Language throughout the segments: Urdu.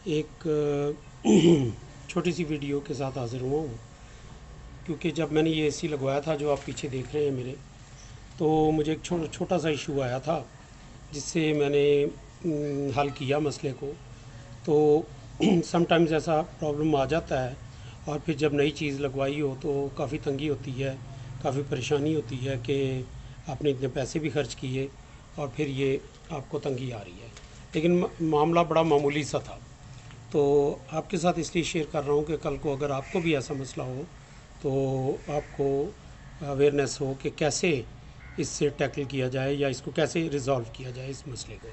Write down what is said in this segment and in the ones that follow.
ایک چھوٹی سی ویڈیو کے ساتھ حاضر ہوا ہوں، کیونکہ جب میں نے یہ اے سی لگوایا تھا جو آپ پیچھے دیکھ رہے ہیں میرے، تو مجھے ایک چھوٹا سا ایشو آیا تھا جس سے میں نے حل کیا مسئلے کو. تو سم ٹائمز ایسا پرابلم آ جاتا ہے، اور پھر جب نئی چیز لگوائی ہو تو کافی تنگی ہوتی ہے، کافی پریشانی ہوتی ہے کہ آپ نے اتنے پیسے بھی خرچ کیے اور پھر یہ آپ کو تنگی آ رہی ہے. لیکن معاملہ بڑا معمولی سا تھا، تو آپ کے ساتھ اس لیے شیئر کر رہا ہوں کہ کل کو اگر آپ کو بھی ایسا مسئلہ ہو تو آپ کو اویئرنیس ہو کہ کیسے اس سے ٹیکل کیا جائے یا اس کو کیسے ریزالو کیا جائے اس مسئلے کو.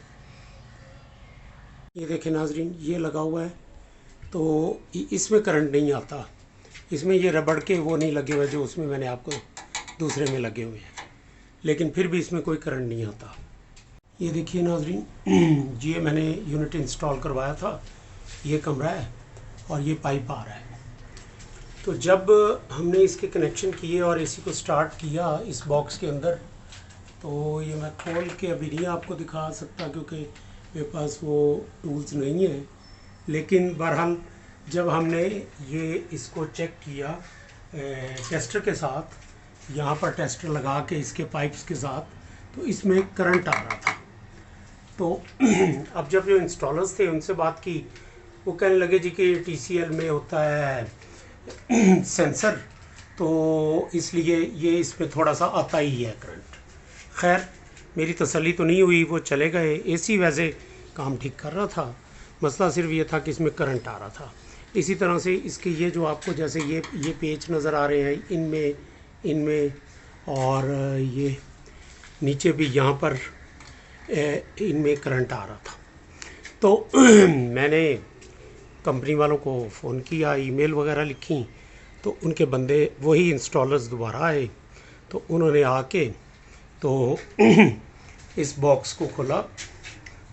یہ دیکھیں ناظرین، یہ لگا ہوا ہے تو اس میں کرنٹ نہیں آتا. اس میں یہ ربڑ کے وہ نہیں لگے ہوئے جو اس میں نے آپ کو دوسرے میں لگے ہوئے ہیں، لیکن پھر بھی اس میں کوئی کرنٹ نہیں آتا. یہ دیکھیے ناظرین، یہ میں نے یونٹ انسٹال کروایا تھا، یہ کمرہ ہے اور یہ پائپ آ رہا ہے. تو جب ہم نے اس کے کنیکشن کیے اور اے سی کو سٹارٹ کیا اس باکس کے اندر، تو یہ میں کھول کے ابھی نہیں آپ کو دکھا سکتا کیونکہ میرے پاس وہ ٹولز نہیں ہیں. لیکن بہرحال جب ہم نے یہ اس کو چیک کیا ٹیسٹر کے ساتھ، یہاں پر ٹیسٹر لگا کے اس کے پائپس کے ساتھ، تو اس میں کرنٹ آ رہا تھا. تو اب جب جو انسٹالرز تھے ان سے بات کی، وہ کہنے لگے جی کہ ٹی سی ایل میں ہوتا ہے سینسر، تو اس لیے یہ اس میں تھوڑا سا آتا ہی ہے کرنٹ. خیر میری تسلی تو نہیں ہوئی، وہ چلے گئے. اے سی ویسے کام ٹھیک کر رہا تھا، مسئلہ صرف یہ تھا کہ اس میں کرنٹ آ رہا تھا. اسی طرح سے اس کے یہ جو آپ کو جیسے یہ پیچ نظر آ رہے ہیں ان میں اور یہ نیچے بھی یہاں پر ان میں کرنٹ آ رہا تھا. تو میں نے کمپنی والوں کو فون کیا، ای میل وغیرہ لکھی، تو ان کے بندے وہی انسٹالرز دوبارہ آئے. تو انہوں نے آ کے تو اس باکس کو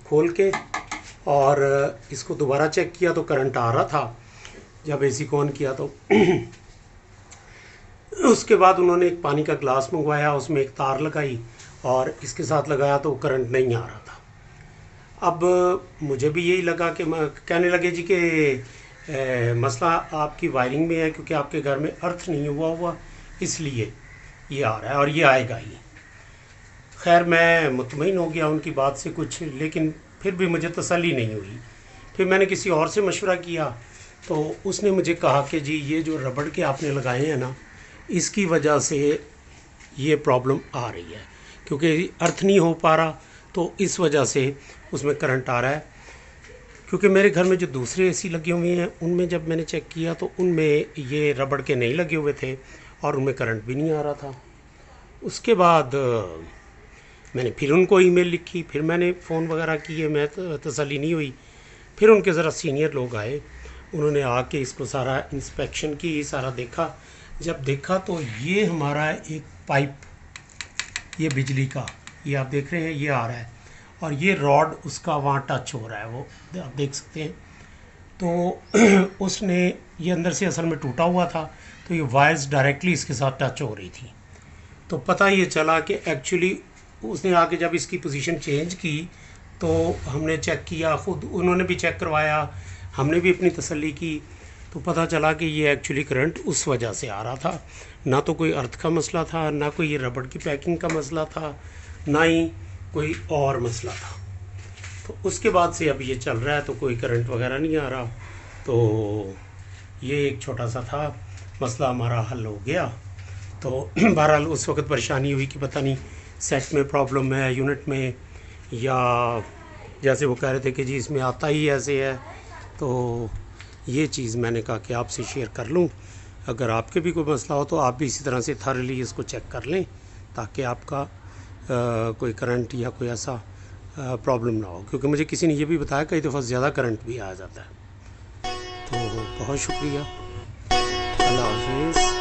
کھول کے اور اس کو دوبارہ چیک کیا تو کرنٹ آ رہا تھا. جب اے سی کو آن کیا تو اس کے بعد انہوں نے ایک پانی کا گلاس منگوایا، اس میں ایک تار لگائی اور اس کے ساتھ لگایا تو کرنٹ نہیں آ رہا تھا. اب مجھے بھی یہی لگا کہ کہنے لگے جی کہ مسئلہ آپ کی وائرنگ میں ہے، کیونکہ آپ کے گھر میں ارتھ نہیں ہوا اس لیے یہ آ رہا ہے اور یہ آئے گا ہی. خیر میں مطمئن ہو گیا ان کی بات سے کچھ، لیکن پھر بھی مجھے تسلی نہیں ہوئی. پھر میں نے کسی اور سے مشورہ کیا تو اس نے مجھے کہا کہ جی یہ جو ربڑ کے آپ نے لگائے ہیں نا، اس کی وجہ سے یہ پرابلم آ رہی ہے، کیونکہ ارتھ نہیں ہو پا رہا تو اس وجہ سے اس میں کرنٹ آ رہا ہے. کیونکہ میرے گھر میں جو دوسرے اے سی لگے ہوئے ہیں ان میں جب میں نے چیک کیا تو ان میں یہ ربڑ کے نہیں لگے ہوئے تھے اور ان میں کرنٹ بھی نہیں آ رہا تھا. اس کے بعد میں نے پھر ان کو ای میل لکھی، پھر میں نے فون وغیرہ کیے، میں تسلی نہیں ہوئی. پھر ان کے ذرا سینئر لوگ آئے، انہوں نے آ کے اس کو سارا انسپیکشن کی، سارا دیکھا. جب دیکھا تو یہ ہمارا ایک پائپ، یہ بجلی کا، یہ آپ دیکھ رہے ہیں یہ آ رہا ہے اور یہ راڈ اس کا وہاں ٹچ ہو رہا ہے، وہ آپ دیکھ سکتے ہیں. تو اس نے یہ اندر سے اصل میں ٹوٹا ہوا تھا، تو یہ وائرز ڈائریکٹلی اس کے ساتھ ٹچ ہو رہی تھی. تو پتہ یہ چلا کہ ایکچولی اس نے آ کے جب اس کی پوزیشن چینج کی تو ہم نے چیک کیا، خود انہوں نے بھی چیک کروایا، ہم نے بھی اپنی تسلی کی، تو پتہ چلا کہ یہ ایکچولی کرنٹ اس وجہ سے آ رہا تھا. نہ تو کوئی ارتھ کا مسئلہ تھا، نہ کوئی یہ ربڑ کی پیکنگ کا مسئلہ تھا، نہ ہی کوئی اور مسئلہ تھا. تو اس کے بعد سے اب یہ چل رہا ہے تو کوئی کرنٹ وغیرہ نہیں آ رہا. تو یہ ایک چھوٹا سا تھا مسئلہ، ہمارا حل ہو گیا. تو بہرحال اس وقت پریشانی ہوئی کہ پتہ نہیں سیٹ میں پرابلم ہے، یونٹ میں، یا جیسے وہ کہہ رہے تھے کہ جی اس میں آتا ہی ایسے ہے. تو یہ چیز میں نے کہا کہ آپ سے شیئر کر لوں، اگر آپ کے بھی کوئی مسئلہ ہو تو آپ بھی اسی طرح سے تھرلی اس کو چیک کر لیں تاکہ آپ کا کوئی کرنٹ یا کوئی ایسا پرابلم نہ ہو. کیونکہ مجھے کسی نے یہ بھی بتایا کئی دفعہ زیادہ کرنٹ بھی آ جاتا ہے. تو بہت شکریہ، اللہ حافظ.